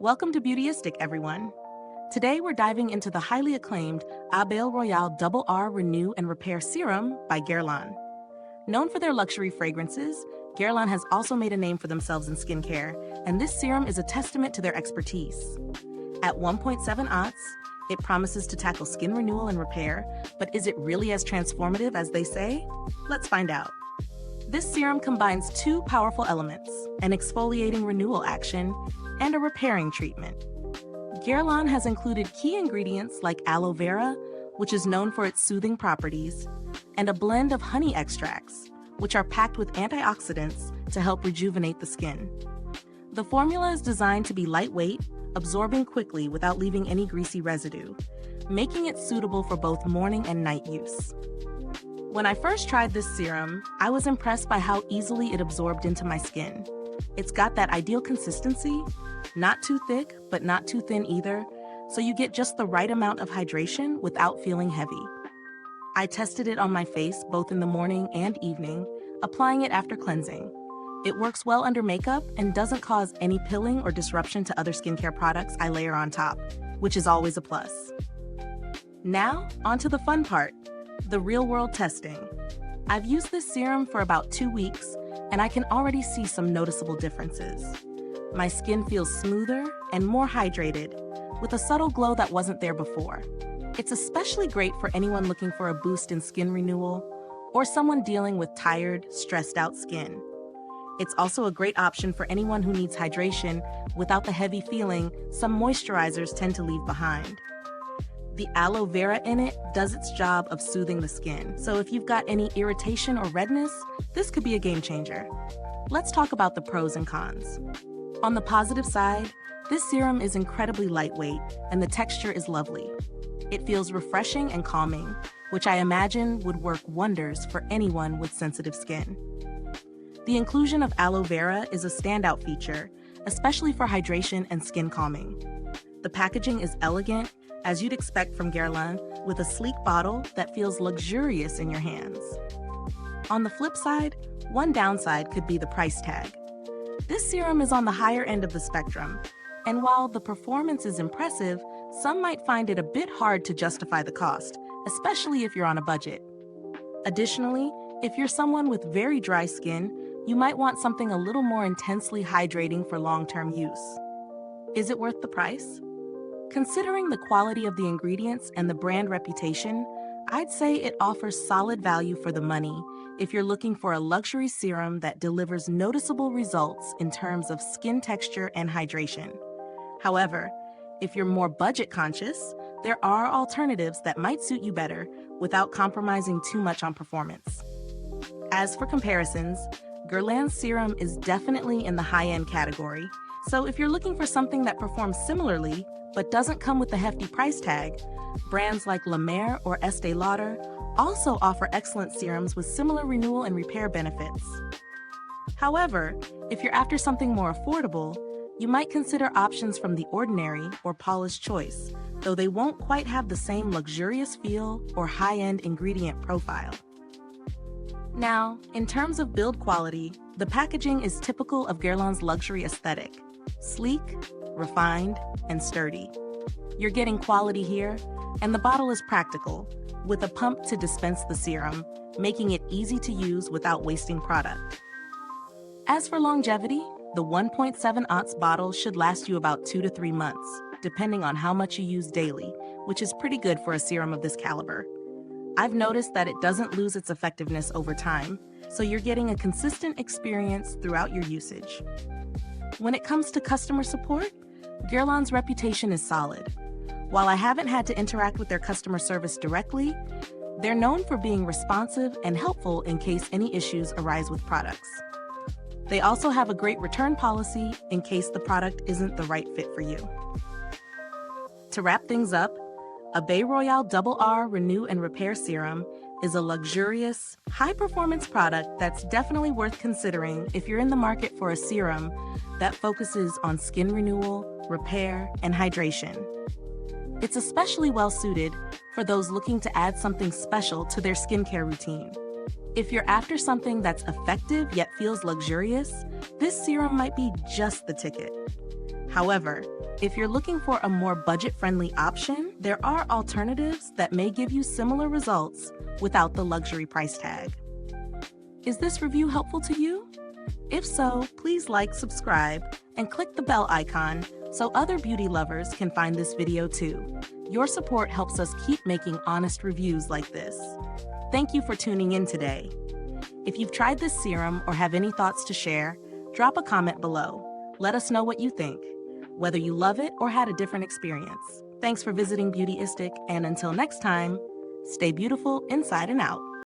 Welcome to Beautyistic, everyone. Today we're diving into the highly acclaimed Abeille Royale Double R Renew and Repair Serum by Guerlain. Known for their luxury fragrances, Guerlain has also made a name for themselves in skincare, and this serum is a testament to their expertise. At 1.7 ounce, it promises to tackle skin renewal and repair, but is it really as transformative as they say? Let's find out. This serum combines two powerful elements, an exfoliating renewal action and a repairing treatment. Guerlain has included key ingredients like aloe vera, which is known for its soothing properties, and a blend of honey extracts, which are packed with antioxidants to help rejuvenate the skin. The formula is designed to be lightweight, absorbing quickly without leaving any greasy residue, making it suitable for both morning and night use. When I first tried this serum, I was impressed by how easily it absorbed into my skin. It's got that ideal consistency, not too thick, but not too thin either, so you get just the right amount of hydration without feeling heavy. I tested it on my face both in the morning and evening, applying it after cleansing. It works well under makeup and doesn't cause any pilling or disruption to other skincare products I layer on top, which is always a plus. Now, onto the fun part, the real-world testing. I've used this serum for about 2 weeks, and I can already see some noticeable differences. My skin feels smoother and more hydrated, with a subtle glow that wasn't there before. It's especially great for anyone looking for a boost in skin renewal or someone dealing with tired, stressed out skin. It's also a great option for anyone who needs hydration without the heavy feeling some moisturizers tend to leave behind. The aloe vera in it does its job of soothing the skin, so if you've got any irritation or redness, this could be a game changer. Let's talk about the pros and cons. On the positive side, this serum is incredibly lightweight and the texture is lovely. It feels refreshing and calming, which I imagine would work wonders for anyone with sensitive skin. The inclusion of aloe vera is a standout feature, especially for hydration and skin calming. The packaging is elegant, as you'd expect from Guerlain, with a sleek bottle that feels luxurious in your hands. On the flip side, one downside could be the price tag. This serum is on the higher end of the spectrum, and while the performance is impressive, some might find it a bit hard to justify the cost, especially if you're on a budget. Additionally, if you're someone with very dry skin, you might want something a little more intensely hydrating for long-term use. Is it worth the price? Considering the quality of the ingredients and the brand reputation, I'd say it offers solid value for the money if you're looking for a luxury serum that delivers noticeable results in terms of skin texture and hydration. However, if you're more budget conscious, there are alternatives that might suit you better without compromising too much on performance. As for comparisons, Guerlain's serum is definitely in the high-end category, so if you're looking for something that performs similarly but doesn't come with a hefty price tag, brands like La Mer or Estee Lauder also offer excellent serums with similar renewal and repair benefits. However, if you're after something more affordable, you might consider options from The Ordinary or Paula's Choice, though they won't quite have the same luxurious feel or high-end ingredient profile. Now, in terms of build quality, the packaging is typical of Guerlain's luxury aesthetic: sleek, refined, and sturdy. You're getting quality here, and the bottle is practical, with a pump to dispense the serum, making it easy to use without wasting product. As for longevity, the 1.7 ounce bottle should last you about 2 to 3 months, depending on how much you use daily, which is pretty good for a serum of this caliber. I've noticed that it doesn't lose its effectiveness over time, so you're getting a consistent experience throughout your usage. When it comes to customer support, Guerlain's reputation is solid. While I haven't had to interact with their customer service directly, they're known for being responsive and helpful in case any issues arise with products. They also have a great return policy in case the product isn't the right fit for you. To wrap things up, Abeille Royale Double R Renew and Repair Serum is a luxurious, high-performance product that's definitely worth considering if you're in the market for a serum that focuses on skin renewal, repair, and hydration. It's especially well-suited for those looking to add something special to their skincare routine. If you're after something that's effective yet feels luxurious, this serum might be just the ticket. However, If you're looking for a more budget-friendly option, there are alternatives that may give you similar results without the luxury price tag. Is this review helpful to you? If so, please like, subscribe, and click the bell icon so other beauty lovers can find this video too. Your support helps us keep making honest reviews like this. Thank you for tuning in today. If you've tried this serum or have any thoughts to share, drop a comment below. Let us know what you think, whether you love it or had a different experience. Thanks for visiting Beautyistic, and until next time, stay beautiful inside and out.